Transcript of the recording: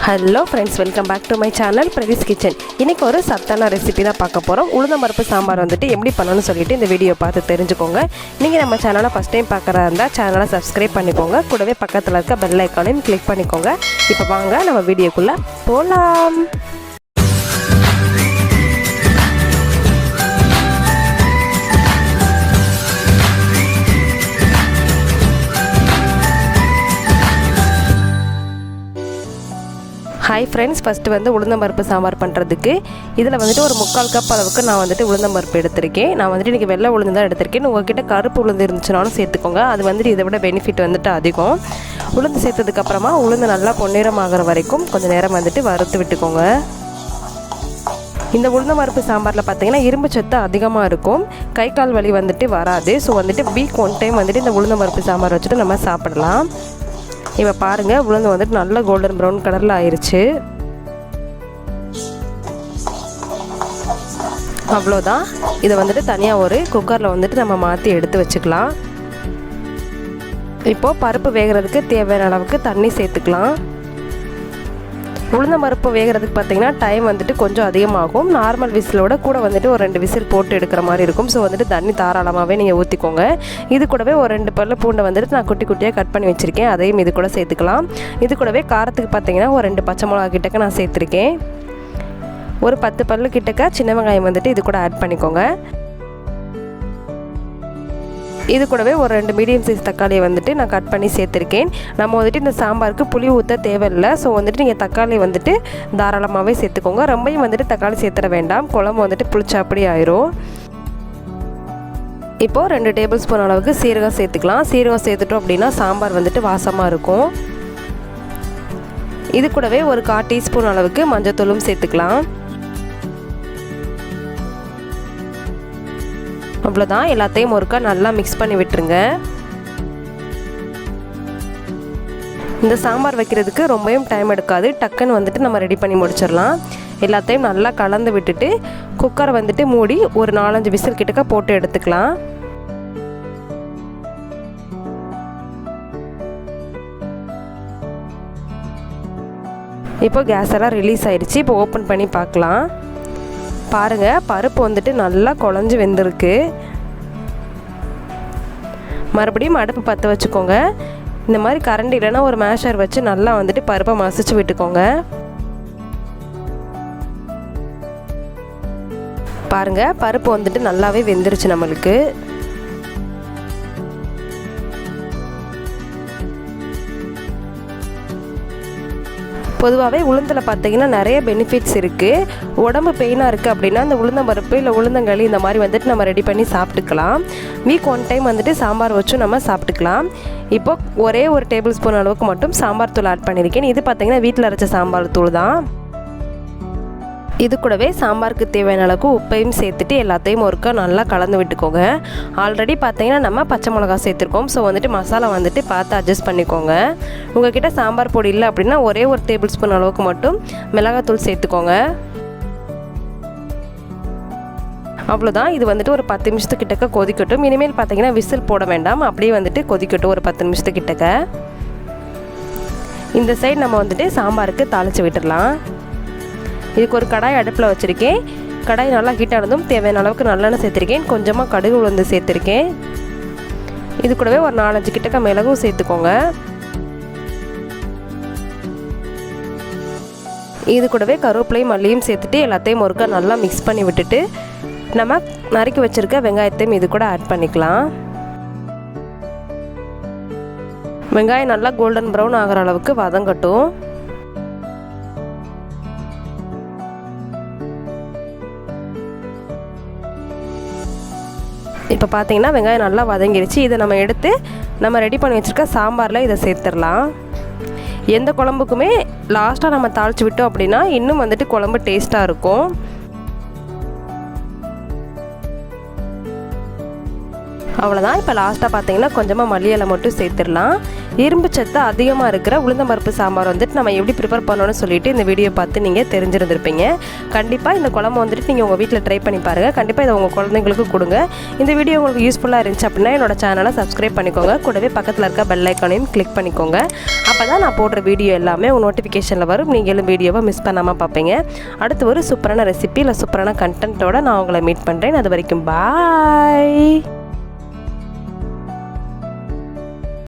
Hello friends, welcome back to my channel Pratheesh kitchen. இன்றைக்கி ஒரு சத்தான ரெசிபி தான் பார்க்க போகிறோம். உளுந்தம்பருப்பு சாம்பார் எப்படி பண்ணணும்னு சொல்லிட்டு இந்த வீடியோ பார்த்து தெரிஞ்சுக்கோங்க. நீங்கள் நம்ம சேனலை ஃபஸ்ட் டைம் பார்க்குறதா இருந்தால் சேனலை சப்ஸ்கிரைப் பண்ணிக்கோங்க. கூடவே பக்கத்தில் இருக்க பெல் ஐக்கானையும் கிளிக் பண்ணிக்கோங்க. இப்போ வாங்க நம்ம வீடியோக்குள்ளே போகலாம். ஹாய் ஃப்ரெண்ட்ஸ், ஃபஸ்ட்டு உளுந்தம்பருப்பு சாம்பார் பண்ணுறதுக்கு இதில் ஒரு 3/4 கப் அளவுக்கு நான் உளுந்தம்பருப்பு எடுத்திருக்கேன். நான் இன்றைக்கி வெள்ளை உளுந்து தான் எடுத்திருக்கேன். உங்கள்கிட்ட கருப்பு உளுந்து இருந்துச்சுனாலும் சேர்த்துக்கோங்க. அது இதை விட பெனிஃபிட் அதிகம். உளுந்து சேர்த்ததுக்கப்புறமா உளுந்து நல்லா பொன்னிறமாகிற வரைக்கும் கொஞ்சம் நேரம் வறுத்து விட்டுக்கோங்க. இந்த உளுந்தம்பருப்பு சாம்பாரில் பார்த்தீங்கன்னா இரும்பு சத்து அதிகமாக இருக்கும். கை கால் வலி வராது. ஸோ வீக் 1 டைம் இந்த உளுந்தம்பருப்பு சாம்பார் வச்சுட்டு நம்ம சாப்பிடலாம். இப்போ பாருங்கள், உளுந்து நல்லா கோல்டன் ப்ரௌன் கலரில் ஆயிடுச்சு. அவ்வளோதான். இதை தனியாக ஒரு குக்கரில் நம்ம மாற்றி எடுத்து வச்சுக்கலாம். இப்போது பருப்பு வேகிறதுக்கு தேவையான அளவுக்கு தண்ணி சேர்த்துக்கலாம். உளுந்தம்பருப்பு வேகிறதுக்கு பார்த்தீங்கன்னா டைம் கொஞ்சம் அதிகமாகும். நார்மல் விசிலோட கூட ஒரு 2 விசில் போட்டு எடுக்கிற மாதிரி இருக்கும். ஸோ தண்ணி தாராளமாகவே நீங்கள் ஊற்றிக்கோங்க. இது கூடவே ஒரு 2 பல்லு பூண்டை நான் குட்டி குட்டியாக கட் பண்ணி வச்சுருக்கேன். அதையும் இது கூட சேர்த்துக்கலாம். இது கூடவே காரத்துக்கு பார்த்தீங்கன்னா ஒரு 2 பச்சை மிளகா கிட்டக்க நான் சேர்த்துருக்கேன். ஒரு 10 பல்லு கிட்டக்க சின்ன வெங்காயம் இது கூட ஆட் பண்ணிக்கோங்க. இது கூடவே ஒரு 2 மீடியம் சைஸ் தக்காளியை நான் கட் பண்ணி சேர்த்துருக்கேன். நம்ம இந்த சாம்பாருக்கு புளி ஊற்ற தேவையில்லை. ஸோ நீங்கள் தக்காளி தாராளமாகவே சேர்த்துக்கோங்க. ரொம்பவும் தக்காளி சேர்த்துட வேண்டாம். குழம்பு புளிச்சாப்படி ஆயிரும். இப்போது 2 டேபிள் ஸ்பூன் அளவுக்கு சீரகம் சேர்த்துக்கலாம். சீரகம் சேர்த்துட்டோம் அப்படின்னா சாம்பார் வாசமாக இருக்கும். இது கூடவே ஒரு 1/4 டீஸ்பூன் அளவுக்கு மஞ்சத்தூளும் சேர்த்துக்கலாம். அவ்வளோதான். எல்லாத்தையும் ஒருக்கா நல்லா மிக்ஸ் பண்ணி விட்டுருங்க. இந்த சாம்பார் வைக்கிறதுக்கு ரொம்பவும் டைம் எடுக்காது. டக்குன்னு நம்ம ரெடி பண்ணி முடிச்சிடலாம். எல்லாத்தையும் நல்லா கலந்து விட்டுட்டு குக்கரை மூடி ஒரு 4-5 விசில் கிட்டக்க போட்டு எடுத்துக்கலாம். இப்போ கேஸ் எல்லாம் ரிலீஸ் ஆயிடுச்சு. இப்போ ஓப்பன் பண்ணி பார்க்கலாம். பாருங்கள், பருப்பு நல்லா குழஞ்சி வெந்திருக்கு. மறுபடியும் அடுப்பு பற்ற வச்சுக்கோங்க. இந்த மாதிரி கரண்டி இல்லைன்னா ஒரு மேஷர் வச்சு நல்லா பருப்பை மசிச்சு விட்டுக்கோங்க. பாருங்கள், பருப்பு நல்லாவே வெந்துருச்சு நம்மளுக்கு. பொதுவாகவே உளுந்தில் பார்த்தீங்கன்னா நிறைய பெனிஃபிட்ஸ் இருக்குது. உடம்பு பெயினாக இருக்குது அப்படின்னா இந்த உளுந்தம்பருப்பு இல்லை உளுந்தங்களி இந்த மாதிரி நம்ம ரெடி பண்ணி சாப்பிட்டுக்கலாம். வீக் 1 டைம் சாம்பார் வச்சும் நம்ம சாப்பிட்டுக்கலாம். இப்போ ஒரே ஒரு டேபிள் ஸ்பூன் அளவுக்கு மட்டும் சாம்பார் தூள் ஆட் பண்ணியிருக்கேன். இது பார்த்தீங்கன்னா வீட்டில் அரைச்ச சாம்பார் தூள் தான். இது கூடவே சாம்பாருக்கு தேவையான அளவுக்கு உப்பையும் சேர்த்துட்டு எல்லாத்தையும் ஒருக்கா நல்லா கலந்து விட்டுக்கோங்க. ஆல்ரெடி பார்த்தீங்கன்னா நம்ம பச்சை மிளகா சேர்த்துருக்கோம். ஸோ மசாலா பார்த்து அட்ஜஸ்ட் பண்ணிக்கோங்க. உங்கள்கிட்ட சாம்பார் பொடி இல்லை அப்படின்னா ஒரே ஒரு டேபிள் ஸ்பூன் அளவுக்கு மட்டும் மிளகாத்தூள் சேர்த்துக்கோங்க. அவ்வளோதான். இது ஒரு 10 நிமிஷத்துக்கிட்டக்க கொதிக்கட்டும். இனிமேல் பார்த்தீங்கன்னா விசில் போட வேண்டாம். அப்படியே கொதிக்கட்டும் ஒரு 10 நிமிஷத்துக்கிட்டக்க. இந்த சைடு நம்ம சாம்பாருக்கு தாளித்து விட்டுடலாம். இதுக்கு ஒரு கடாய் அடுப்பில் வச்சுருக்கேன். கடாய் நல்லா ஹீட் ஆனதும் தேவையான அளவுக்கு நல்லெண்ணெய் சேர்த்துருக்கேன். கொஞ்சமாக கடுகு உளுந்து சேர்த்துருக்கேன். இது கூடவே ஒரு 4-5 கிட்டக்க மிளகும் சேர்த்துக்கோங்க. இது கூடவே கருவேப்பிலையும் மல்லியும் சேர்த்துட்டு எல்லாத்தையும் ஒருக்கா நல்லா மிக்ஸ் பண்ணி விட்டுட்டு நம்ம நறுக்கி வச்சுருக்க வெங்காயத்தையும் இது கூட ஆட் பண்ணிக்கலாம். வெங்காயம் நல்லா கோல்டன் ப்ரௌன் ஆகிற அளவுக்கு வதங்கட்டும். இப்போ பார்த்தீங்கன்னா வெங்காயம் நல்லா வதங்கிடுச்சு. இதை நம்ம எடுத்து நம்ம ரெடி பண்ணி வச்சுருக்க சாம்பாரில் இதை சேர்த்துடலாம். எந்த குழம்புக்குமே லாஸ்ட்டாக நம்ம தாளித்து விட்டோம் அப்படின்னா இன்னும் குழம்பு டேஸ்ட்டாக இருக்கும். அவ்வளோதான். இப்போ லாஸ்ட்டாக பார்த்தீங்கன்னா கொஞ்சமாக மல்லி இலை மட்டும் சேர்த்துடலாம். இரும்பு சத்து அதிகமாக இருக்கிற உளுந்தம்பருப்பு சாம்பார் வந்துட்டு நம்ம எப்படி ப்ரிப்பேர் பண்ணணும்னு சொல்லிட்டு இந்த வீடியோ பார்த்து நீங்கள் தெரிஞ்சிருந்திருப்பீங்க. கண்டிப்பாக இந்த குழம்பு வந்துட்டு நீங்கள் உங்கள் வீட்டில் ட்ரை பண்ணி பாருங்கள். கண்டிப்பாக இதை உங்கள் குழந்தைங்களுக்கு கொடுங்க. இந்த வீடியோ உங்களுக்கு யூஸ்ஃபுல்லாக இருந்துச்சு அப்படின்னா என்னோட சேனலை சப்ஸ்கிரைப் பண்ணிக்கோங்க. கூடவே பக்கத்தில் இருக்க பெல் ஐக்கானையும் கிளிக் பண்ணிக்கோங்க. அப்போ தான் நான் போடுற வீடியோ எல்லாமே உங்கள் நோட்டிஃபிகேஷனில் வரும். நீங்களும் வீடியோவை மிஸ் பண்ணாமல் பார்ப்பீங்க. அடுத்து ஒரு சூப்பரான ரெசிபி இல்லை சூப்பரான கண்டென்ட்டோட நான் உங்களை மீட் பண்ணுறேன். அது வரைக்கும் பாய்.